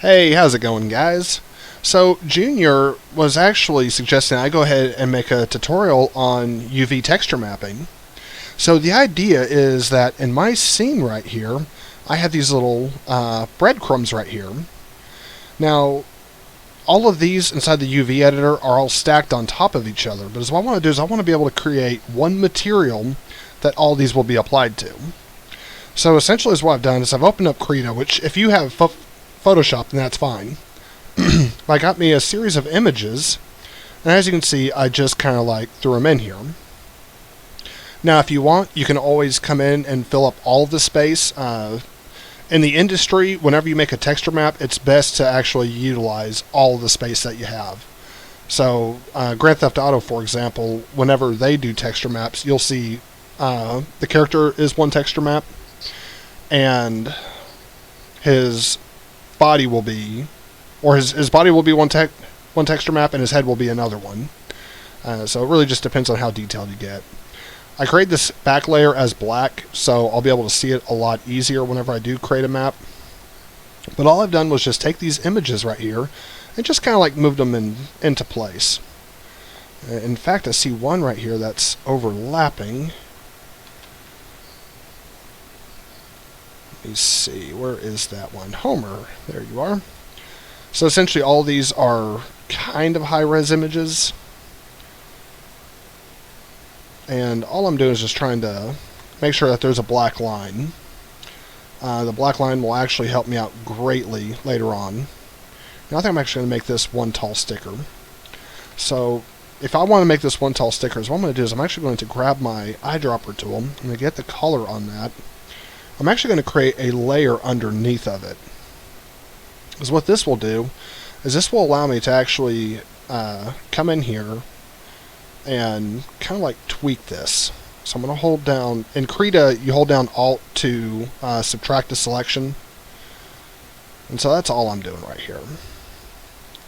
Hey, how's it going, guys? So, Junior was actually suggesting I go ahead and make a tutorial on UV texture mapping. So, the idea is that in my scene right here, I have these little breadcrumbs right here. Now, all of these inside the UV editor are all stacked on top of each other, but what I want to do is I want to be able to create one material that all these will be applied to. So, essentially, what I've done is I've opened up Krita, which if you have Photoshop, then that's fine. I got me a series of images, and as you can see, I just kind of like threw them in here. Now, if you want, you can always come in and fill up all of the space. In the industry, whenever you make a texture map, it's best to actually utilize all of the space that you have. So, Grand Theft Auto, for example, whenever they do texture maps, you'll see the character is one texture map, and his body will be, or his body will be one texture map, and his head will be another one. So it really just depends on how detailed you get. I create this back layer as black, so I'll be able to see it a lot easier whenever I do create a map. But all I've done was just take these images right here and just kind of like move them into place. In fact, I see one right here that's overlapping. Let me see, where is that one? Homer, there you are. So essentially all these are kind of high-res images. And all I'm doing is just trying to make sure that there's a black line. The black line will actually help me out greatly later on. Now I think I'm actually going to make this one tall sticker. So if I want to make this one tall sticker, what I'm going to do is I'm actually going to grab my eyedropper tool. I'm going to get the color on that. I'm actually going to create a layer underneath of it. Because what this will do is this will allow me to actually come in here and kind of like tweak this. So I'm going to hold down, in Krita you hold down Alt to subtract a selection. And so that's all I'm doing right here.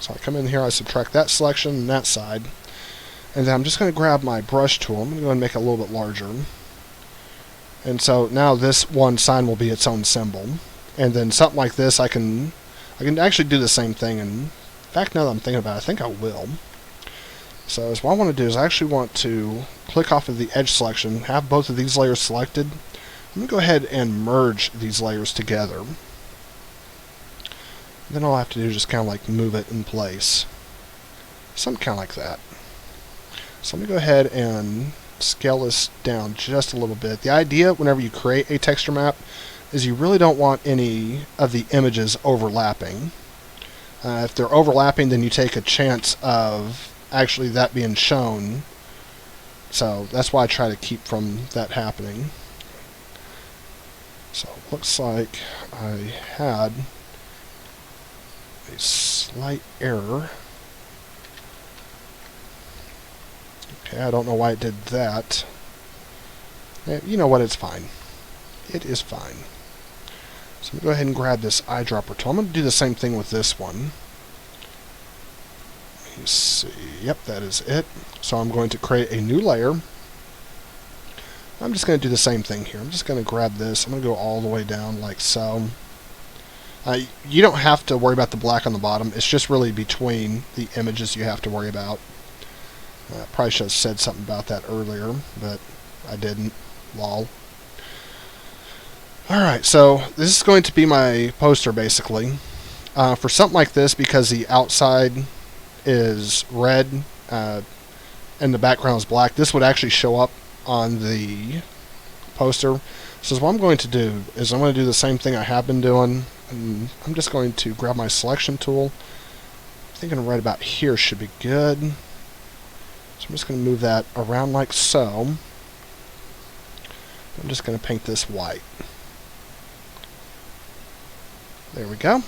So I come in here, I subtract that selection and that side. And then I'm just going to grab my brush tool. I'm going to go and make it a little bit larger. And so now this one sign will be its own symbol. And then something like this, I can actually do the same thing. And in fact, now that I'm thinking about it, I think I will. So what I want to do is I actually want to click off of the edge selection, have both of these layers selected. I'm going to go ahead and merge these layers together. Then all I have to do is just kind of like move it in place. Something kind of like that. So let me go ahead and scale this down just a little bit. The idea whenever you create a texture map is you really don't want any of the images overlapping. If they're overlapping, then you take a chance of actually that being shown. So that's why I try to keep from that happening. So it looks like I had a slight error. Okay, I don't know why it did that. You know what, it's fine. It is fine. So I'm going to go ahead and grab this eyedropper tool. I'm going to do the same thing with this one. Let me see. Yep, that is it. So I'm going to create a new layer. I'm just going to do the same thing here. I'm just going to grab this. I'm going to go all the way down like so. You don't have to worry about the black on the bottom. It's just really between the images you have to worry about. Probably should have said something about that earlier, but I didn't. Lol. Alright, so this is going to be my poster basically. For something like this, because the outside is red and the background is black, this would actually show up on the poster. So what I'm going to do is I'm going to do the same thing I have been doing. And I'm just going to grab my selection tool. I'm thinking right about here should be good. So I'm just going to move that around like so. I'm just going to paint this white. There we go.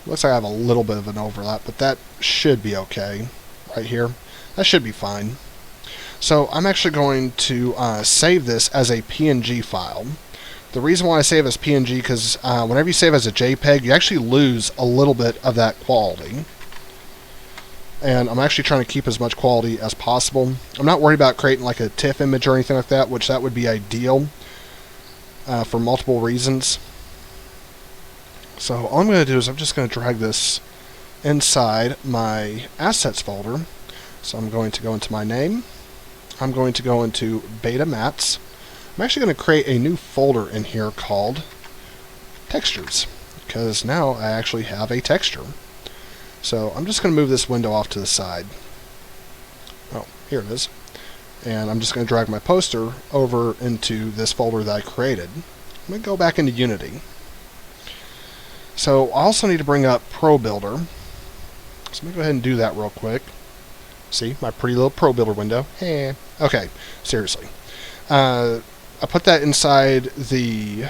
Looks like I have a little bit of an overlap, but that should be okay right here. That should be fine. So I'm actually going to save this as a PNG file. The reason why I save as PNG because whenever you save as a JPEG, you actually lose a little bit of that quality. And I'm actually trying to keep as much quality as possible. I'm not worried about creating like a TIFF image or anything like that, which that would be ideal for multiple reasons. So all I'm going to do is I'm just going to drag this inside my assets folder. So I'm going to go into my name. I'm going to go into Betamats. I'm actually going to create a new folder in here called textures, because now I actually have a texture. So I'm just going to move this window off to the side. Oh, here it is. And I'm just going to drag my poster over into this folder that I created. I'm going to go back into Unity. So I also need to bring up Pro Builder. So let me go ahead and do that real quick. See, my pretty little Pro Builder window. Hey. Okay, seriously. I put that inside the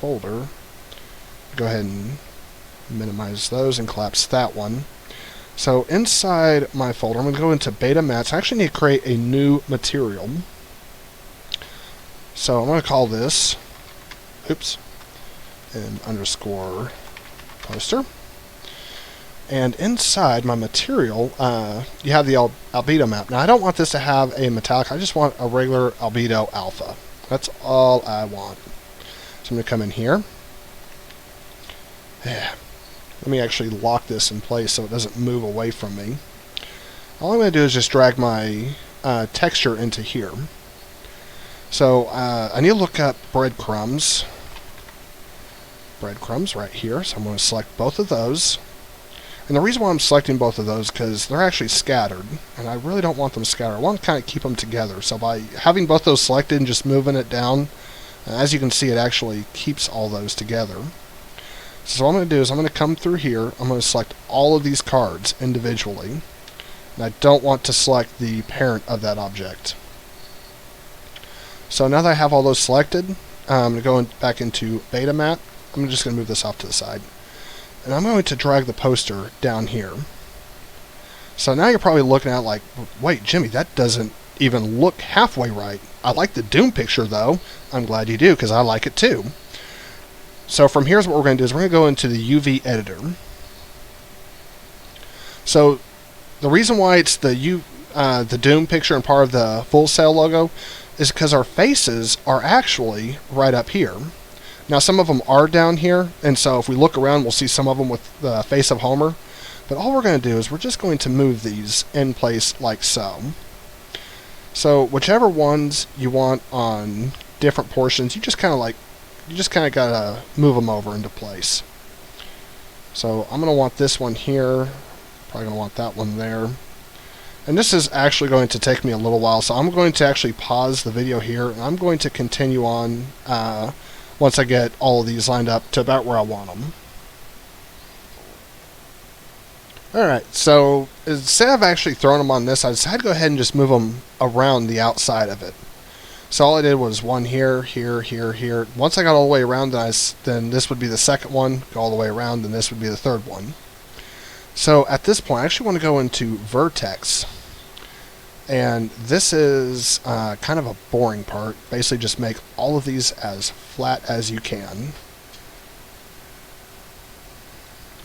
folder. Go ahead and minimize those and collapse that one. So inside my folder, I'm going to go into Betamats. I actually need to create a new material. So I'm going to call this, and underscore poster. And inside my material, you have the albedo map. Now I don't want this to have a metallic. I just want a regular albedo alpha. That's all I want. So I'm going to come in here. Yeah. Let me actually lock this in place so it doesn't move away from me. All I'm going to do is just drag my texture into here. So I need to look up breadcrumbs. Breadcrumbs right here. So I'm going to select both of those. And the reason why I'm selecting both of those because they're actually scattered, and I really don't want them scattered. I want to kind of keep them together. So by having both those selected and just moving it down, as you can see, it actually keeps all those together. So what I'm going to do is I'm going to come through here. I'm going to select all of these cards individually. And I don't want to select the parent of that object. So now that I have all those selected, I'm going to go back into Betamat. I'm just going to move this off to the side. And I'm going to drag the poster down here. So now you're probably looking at it like, wait, Jimmy, that doesn't even look halfway right. I like the Doom picture, though. I'm glad you do, because I like it too. So from here's what we're going to do is we're going to go into the UV editor. So the reason why it's the Doom picture and part of the Full Sail logo is because our faces are actually right up here. Now some of them are down here, and so if we look around we'll see some of them with the face of Homer. But all we're going to do is we're just going to move these in place like so. So whichever ones you want on different portions, you just kind of gotta move them over into place. So I'm going to want this one here, probably going to want that one there. And this is actually going to take me a little while, so I'm going to actually pause the video here, and I'm going to continue on once I get all of these lined up to about where I want them. Alright, so instead of actually throwing them on this, I decided to go ahead and just move them around the outside of it. So all I did was one here, here, here, here. Once I got all the way around, then this would be the second one, go all the way around, and this would be the third one. So at this point, I actually want to go into Vertex. And this is kind of a boring part. Basically just make all of these as flat as you can.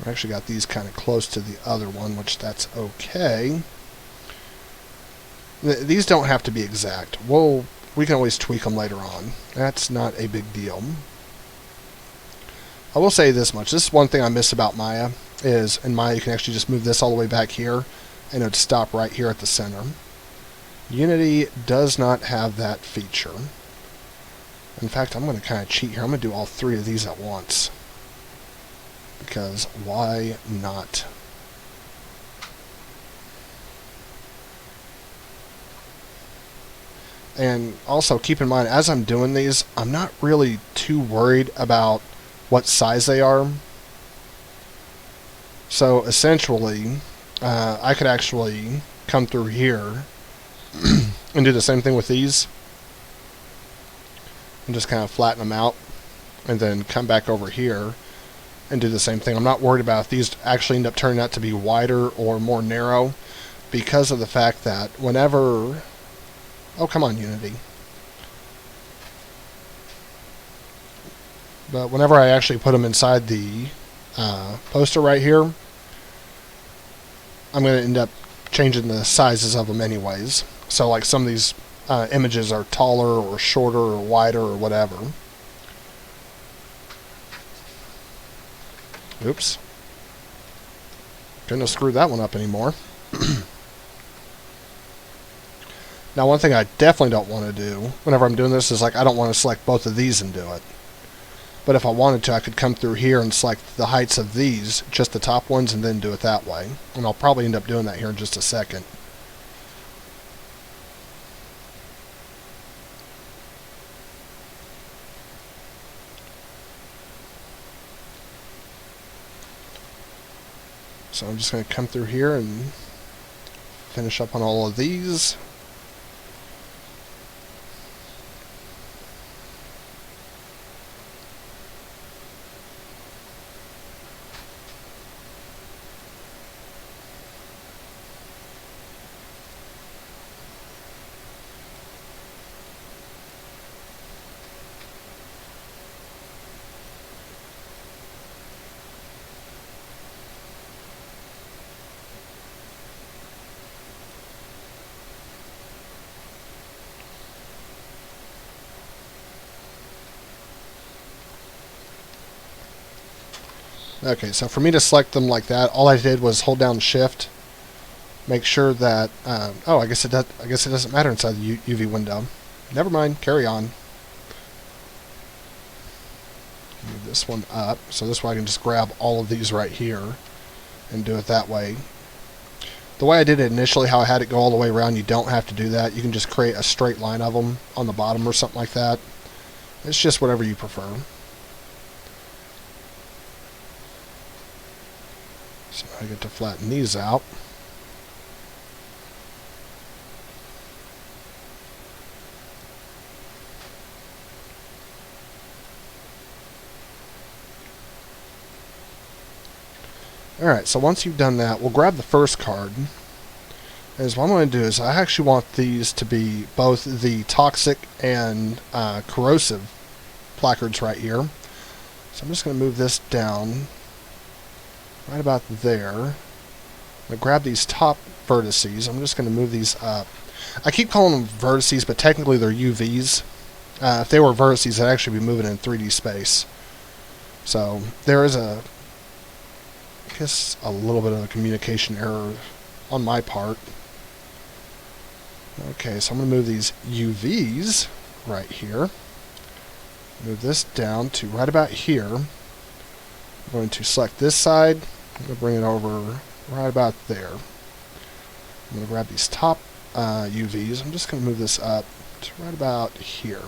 I actually got these kind of close to the other one, which that's okay. These don't have to be exact. We can always tweak them later on. That's not a big deal. I will say this much. This is one thing I miss about Maya, is in Maya you can actually just move this all the way back here, and it would stop right here at the center. Unity does not have that feature. In fact, I'm going to kind of cheat here. I'm going to do all three of these at once. Because why not? And also keep in mind, as I'm doing these, I'm not really too worried about what size they are. So essentially, I could actually come through here and do the same thing with these. And just kind of flatten them out. And then come back over here and do the same thing. I'm not worried about if these actually end up turning out to be wider or more narrow, because of the fact that whenever... Oh, come on, Unity. But whenever I actually put them inside the poster right here, I'm going to end up changing the sizes of them anyways. So like some of these images are taller or shorter or wider or whatever. Oops. Couldn't have screwed that one up anymore. Now, one thing I definitely don't want to do whenever I'm doing this is, like, I don't want to select both of these and do it. But if I wanted to, I could come through here and select the heights of these, just the top ones, and then do it that way. And I'll probably end up doing that here in just a second. So I'm just going to come through here and finish up on all of these. Okay, so for me to select them like that, all I did was hold down Shift, make sure that. Oh, I guess it does. I guess it doesn't matter inside the UV window. Never mind. Carry on. Move this one up, so this way I can just grab all of these right here and do it that way. The way I did it initially, how I had it go all the way around, you don't have to do that. You can just create a straight line of them on the bottom or something like that. It's just whatever you prefer. So I get to flatten these out. Alright, so once you've done that, we'll grab the first card. As what I'm going to do is I actually want these to be both the toxic and corrosive placards right here. So I'm just going to move this down right about there. I'm going to grab these top vertices. I'm just going to move these up. I keep calling them vertices, but technically they're UVs. If they were vertices, they'd actually be moving in 3D space. So there is I guess a little bit of a communication error on my part. Okay, so I'm going to move these UVs right here. Move this down to right about here. I'm going to select this side. I'm going to bring it over right about there. I'm going to grab these top UVs. I'm just going to move this up to right about here.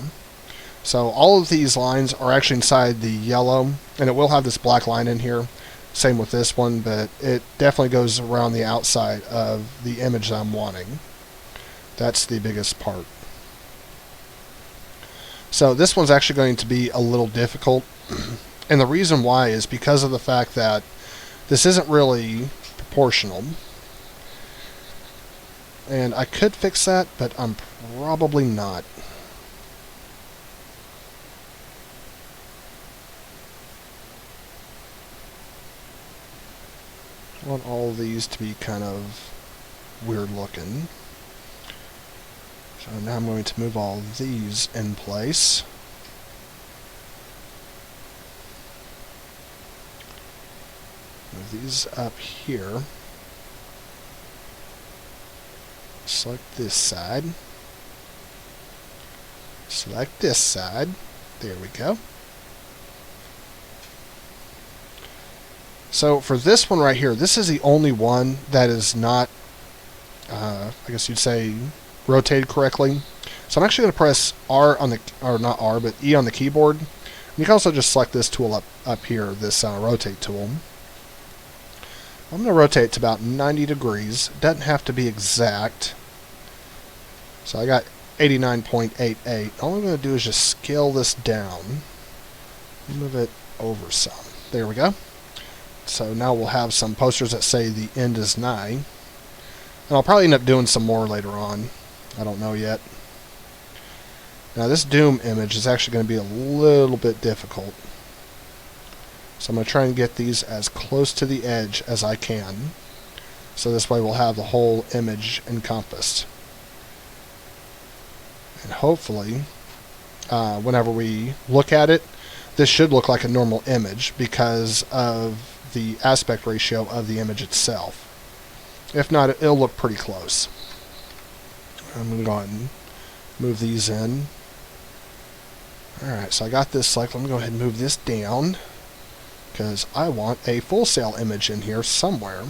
So all of these lines are actually inside the yellow, and it will have this black line in here. Same with this one, but it definitely goes around the outside of the image that I'm wanting. That's the biggest part. So this one's actually going to be a little difficult. And the reason why is because of the fact that this isn't really proportional. And I could fix that, but I'm probably not. I want all of these to be kind of weird looking. So now I'm going to move all of these in place. Move these up here. Select this side. Select this side. There we go. So for this one right here, this is the only one that is not, I guess you'd say, rotated correctly. So I'm actually going to press R on the, or not R, but E on the keyboard. And you can also just select this tool up here, this rotate tool. I'm going to rotate to about 90 degrees. It doesn't have to be exact. So I got 89.88. All I'm going to do is just scale this down. Move it over some. There we go. So now we'll have some posters that say the end is nigh. And I'll probably end up doing some more later on. I don't know yet. Now this Doom image is actually going to be a little bit difficult. So I'm going to try and get these as close to the edge as I can. So this way we'll have the whole image encompassed. And hopefully, whenever we look at it, this should look like a normal image because of the aspect ratio of the image itself. If not, it'll look pretty close. I'm going to go ahead and move these in. Alright, so I got this selected. Let me go ahead and move this down, because I want a full sail image in here somewhere.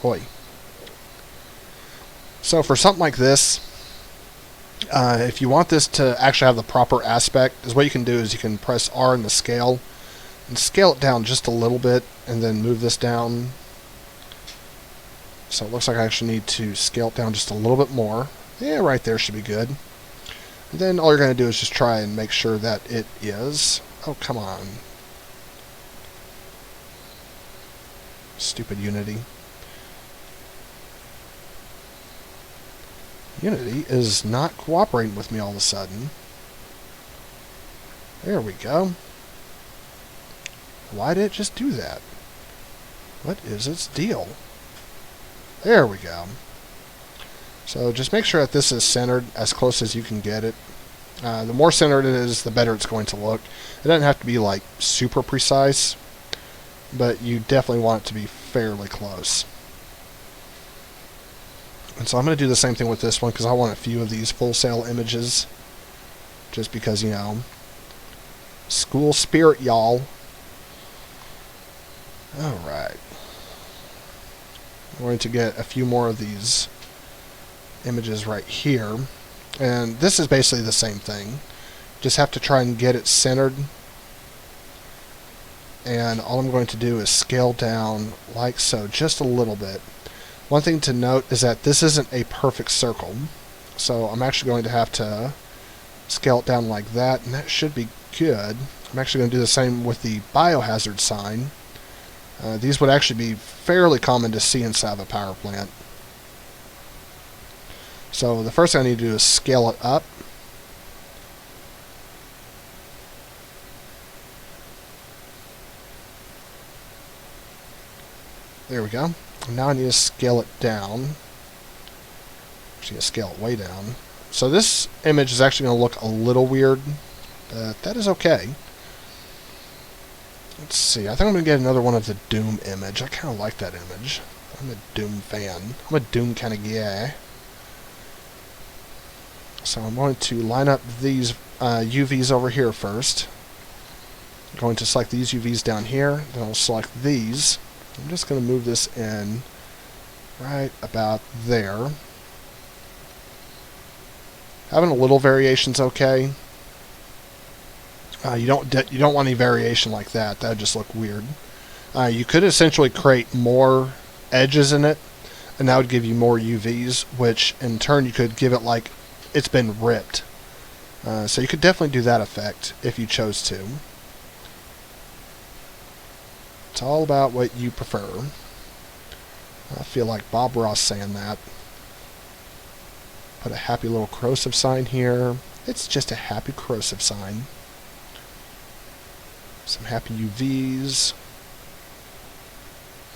Oi. So for something like this, if you want this to actually have the proper aspect, is what you can do is you can press R in the scale and scale it down just a little bit, and then move this down. So it looks like I actually need to scale it down just a little bit more. Yeah, right there should be good. And then all you're going to do is just try and make sure that it is. Oh, come on. Stupid Unity. Unity is not cooperating with me all of a sudden. There we go. Why did it just do that? What is its deal? There we go. So just make sure that this is centered as close as you can get it. The more centered it is, the better it's going to look. It doesn't have to be like super precise, but you definitely want it to be fairly close. And so I'm going to do the same thing with this one, because I want a few of these full sail images. Just because, you know, school spirit, y'all. Alright. I'm going to get a few more of these images right here. And this is basically the same thing. Just have to try and get it centered. And all I'm going to do is scale down like so, just a little bit. One thing to note is that this isn't a perfect circle. So I'm actually going to have to scale it down like that, and that should be good. I'm actually going to do the same with the biohazard sign. These would actually be fairly common to see inside of a power plant. So the first thing I need to do is scale it up. There we go. And now I need to scale it down. Actually, scale it way down. So this image is actually going to look a little weird. That is okay. Let's see. I think I'm going to get another one of the Doom image. I kind of like that image. I'm a Doom fan. I'm a Doom kind of guy. So I'm going to line up these UVs over here first. I'm going to select these UVs down here. Then I'll select these. I'm just going to move this in right about there. Having a little variation's okay. You don't want any variation like that. That would just look weird. You could essentially create more edges in it, and that would give you more UVs, which in turn you could give it like it's been ripped. So you could definitely do that effect if you chose to. It's all about what you prefer. I feel like Bob Ross saying that. Put a happy little corrosive sign here. It's just a happy corrosive sign. Some happy UVs.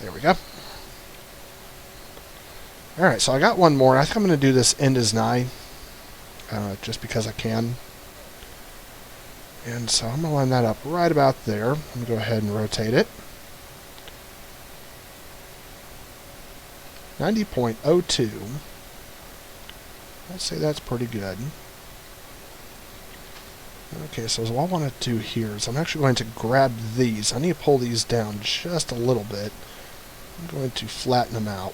There we go. Alright, so I got one more. I think I'm going to do this end is nigh. Just because I can. And so I'm going to line that up right about there. I'm going to go ahead and rotate it. 90.02. I'd say that's pretty good. Okay, so what I want to do here is I'm actually going to grab these. I need to pull these down just a little bit. I'm going to flatten them out.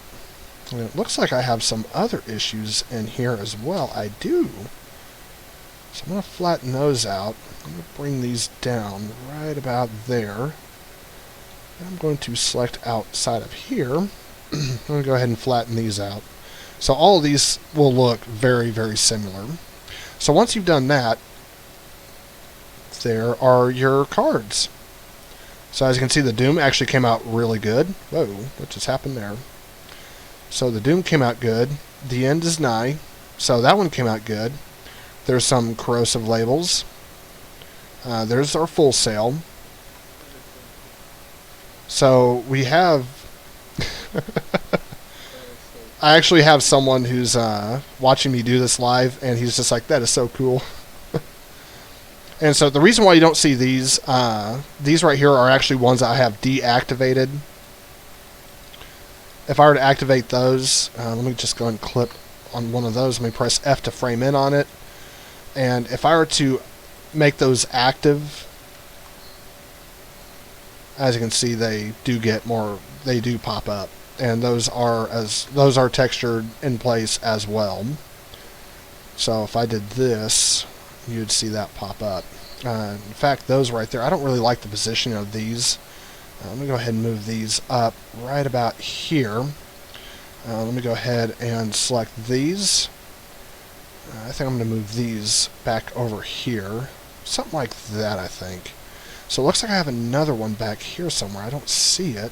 And it looks like I have some other issues in here as well. I do. So I'm going to flatten those out. I'm going to bring these down right about there. And I'm going to select outside of here. I'm going to go ahead and flatten these out. So all of these will look very, very similar. So once you've done that, there are your cards. So as you can see, the Doom actually came out really good. Whoa, what just happened there? So the Doom came out good. The End is Nigh. So that one came out good. There's some corrosive labels. There's our Full Sail. So we have... I actually have someone who's watching me do this live, and he's just like, that is so cool. And so the reason why you don't see these right here are actually ones that I have deactivated. If I were to activate those, let me just go and clip on one of those. Let me press F to frame in on it. And if I were to make those active, as you can see, they do get more. They do pop up, and those are textured in place as well. So if I did this, you'd see that pop up. In fact, those right there, I don't really like the positioning of these. Let me go ahead and move these up right about here. Let me go ahead and select these. I think I'm going to move these back over here. Something like that, I think. So it looks like I have another one back here somewhere. I don't see it.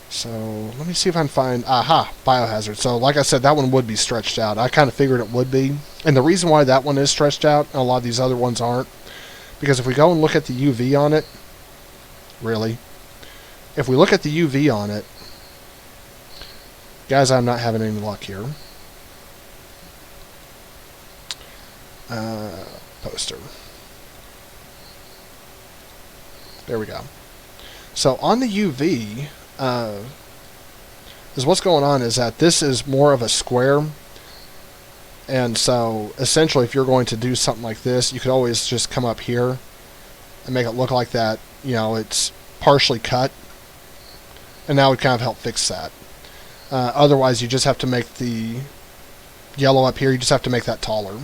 So let me see if I can find... Aha! Biohazard. So like I said, that one would be stretched out. I kind of figured it would be. And the reason why that one is stretched out, and a lot of these other ones aren't, because if we go and look at the UV on it... Really? If we look at the UV on it... Guys, I'm not having any luck here. Poster. There we go. So on the UV, is what's going on is that this is more of a square. And so essentially if you're going to do something like this, you could always just come up here and make it look like that, you know, it's partially cut. And that would kind of help fix that. Otherwise, you just have to make the yellow up here, you just have to make that taller.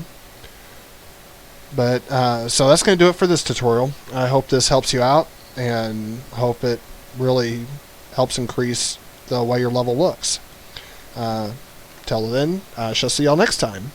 But, so that's going to do it for this tutorial. I hope this helps you out, and hope it really helps increase the way your level looks. Till then, I shall see y'all next time.